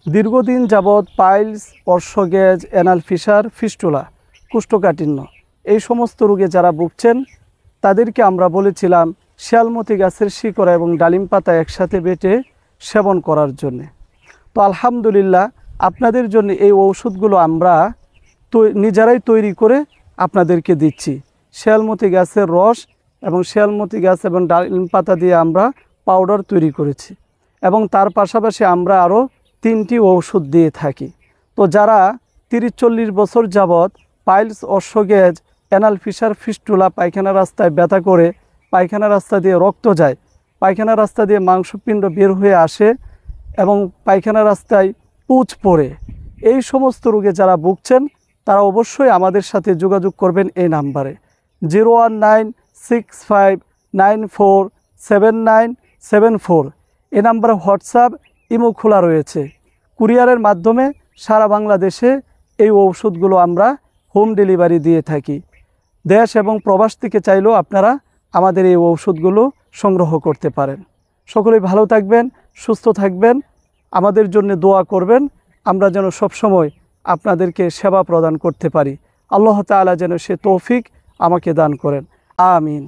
দীর্ঘদিন যাবৎ piles, অর্শগ্যাজ, anal Fischer, fistula, কোষ্ঠকাঠিন্য এই সমস্ত রোগে যারা ভুগছেন তাদেরকে আমরা বলেছিলাম শিয়ালমতি গাছের শিকড় এবং ডালিম পাতা একসাথে বেটে সেবন করার জন্যে। তো আলহামদুলিল্লাহ আপনাদের জন্য এই ঔষধগুলো আমরা নিজেরাই তৈরি করে আপনাদেরকে দিচ্ছি। শিয়ালমতি গাছের রস এবং শিয়ালমতি গাছ এবং ডালিম পাতা দিয়ে আমরা পাউডার তৈরি করেছি এবং তার পাশাপাশি আমরা আরও 3টি ঔষধ দিয়ে থাকি। তো যারা 30-40 বছর যাবৎ পাইলস, অর্শগ্যাজ, অ্যানাল ফিসার, ফিস্টুলা, পায়খানা রাস্তায় ব্যথা করে, পায়খানা রাস্তা দিয়ে রক্ত যায়, পায়খানা রাস্তা দিয়ে মাংসপিণ্ড বের হয়ে আসে এবং পায়খানা রাস্তায় পুঁজ পড়ে, এই সমস্ত রোগে যারা ভুগছেন তারা অবশ্যই আমাদের সাথে যোগাযোগ করবেন এই নাম্বারে 01965947974। এই নাম্বারে হোয়াটসঅ্যাপ, ইমো খোলা রয়েছে। কুরিয়ারের মাধ্যমে সারা বাংলাদেশে এই ঔষধগুলো আমরা হোম ডেলিভারি দিয়ে থাকি। দেশ এবং প্রবাস থেকে চাইলেও আপনারা আমাদের এই ঔষধগুলো সংগ্রহ করতে পারেন। সকলেই ভালো থাকবেন, সুস্থ থাকবেন, আমাদের জন্য দোয়া করবেন, আমরা যেন সবসময় আপনাদেরকে সেবা প্রদান করতে পারি। আল্লাহ তাআলা যেন সে তৌফিক আমাকে দান করেন। আমিন।